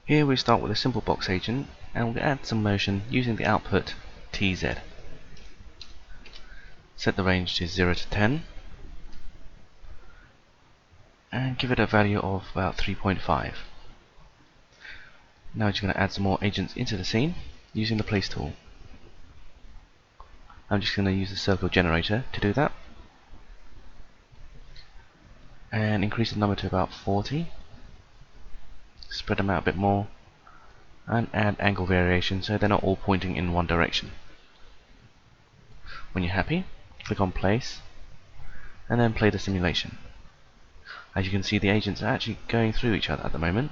Here we start with a simple box agent and we'll add some motion using the output TZ. Set the range to 0 to 10 and give it a value of about 3.5. Now we're just going to add some more agents into the scene using the place tool. I'm just going to use the circle generator to do that and increase the number to about 40. Spread them out a bit more and add angle variation so they're not all pointing in one direction. When you're happy, click on place and then play the simulation. As you can see, the agents are actually going through each other at the moment.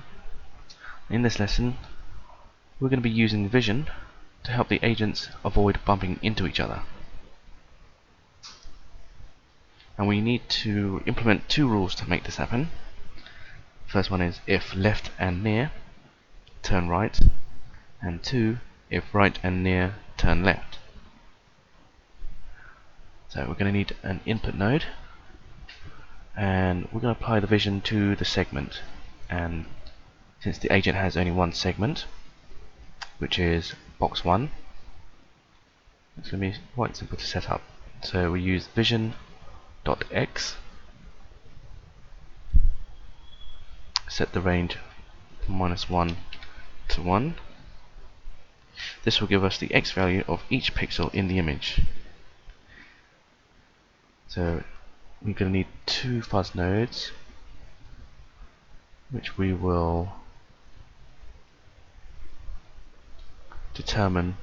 In this lesson we're going to be using vision to help the agents avoid bumping into each other. And we need to implement two rules to make this happen. First one is if left and near, turn right, and two, if right and near, turn left. So we're going to need an input node and we're going to apply the vision to the segment, and since the agent has only one segment, which is box 1, it's going to be quite simple to set up. So we use vision.x, set the range from -1 to 1. This will give us the x value of each pixel in the image. So we're going to need two fuzz nodes, which we will determine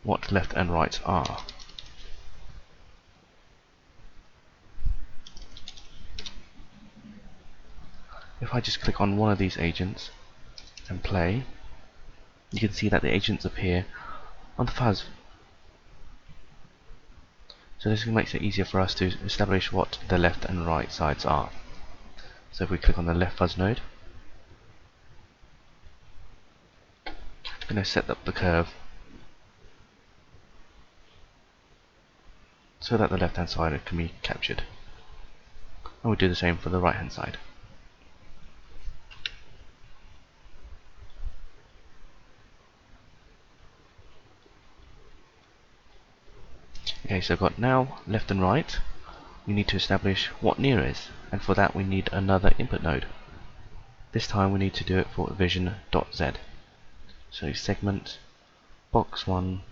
what left and right are. If I just click on one of these agents and play, you can see that the agents appear on the fuzz. So this makes it easier for us to establish what the left and right sides are. So if we click on the left fuzz node, I'm going to set up the curve so that the left hand side can be captured. And we'll do the same for the right hand side. Okay, so I've got now left and right. We need to establish what near is, and for that we need another input node. This time we need to do it for vision.z. So segment box 1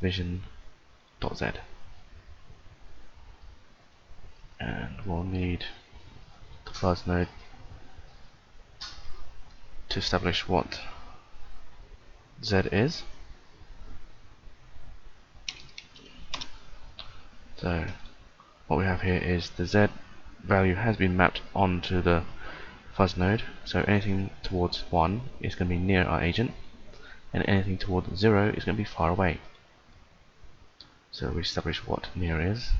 vision.z, and we'll need the fuzz node to establish what z is. So what we have here is the z value has been mapped onto the fuzz node, so anything towards 1 is going to be near our agent, and anything towards 0 is going to be far away. So we establish what near is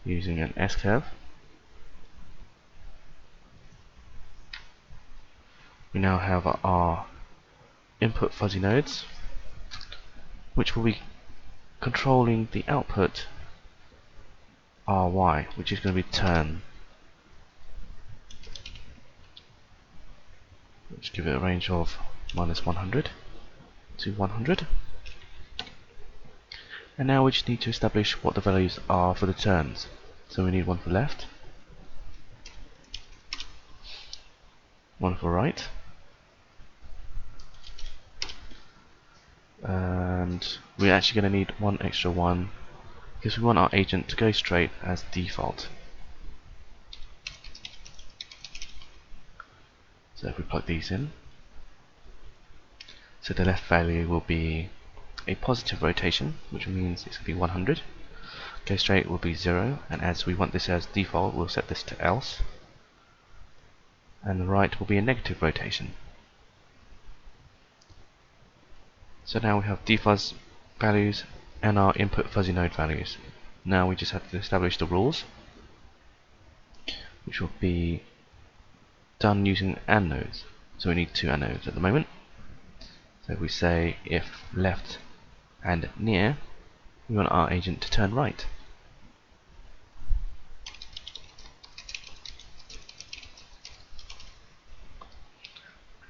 using an S-curve. We now have our input fuzzy nodes, which will be controlling the output RY, which is going to be turn. Let's give it a range of -100 to 100. And now we just need to establish what the values are for the turns. So we need one for left, one for right, and we're actually going to need one extra one because we want our agent to go straight as default. So if we plug these in, so the left value will be a positive rotation, which means it's going to be 100. Go straight will be 0, and as we want this as default, we'll set this to else. And the right will be a negative rotation. So now we have defuzz values and our input fuzzy node values. Now we just have to establish the rules, which will be done using AND nodes. So we need two AND nodes at the moment. So if we say if left and near, we want our agent to turn right.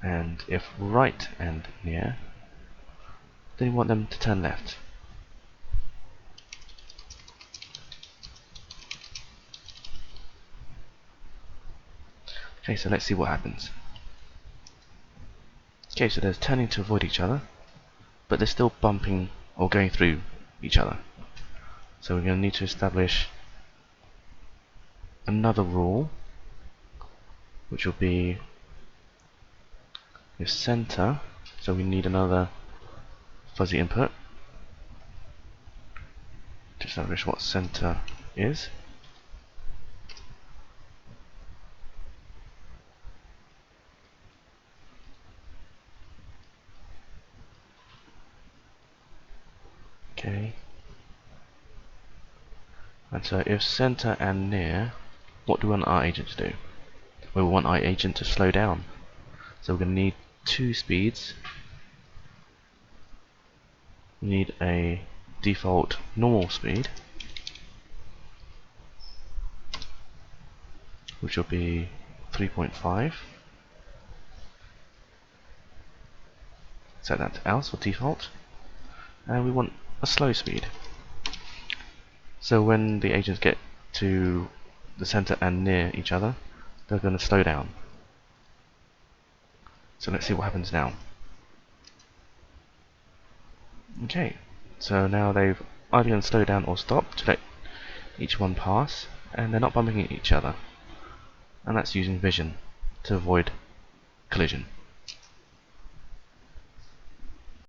And if right and near, then we want them to turn left. Okay, so let's see what happens. Okay, so they're turning to avoid each other, but they're still bumping or going through each other. So we're going to need to establish another rule, which will be if center, so we need another fuzzy input to establish what center is. Okay. And so if center and near, what do we want our agent to do? We want our agent to slow down. So we're going to need two speeds. We need a default normal speed, which will be 3.5. Set that to else for default. And we want a slow speed. So when the agents get to the center and near each other, they're going to slow down. So let's see what happens now. Okay, so now they've either going to slow down or stop to let each one pass, and they're not bumping into each other. And that's using vision to avoid collision.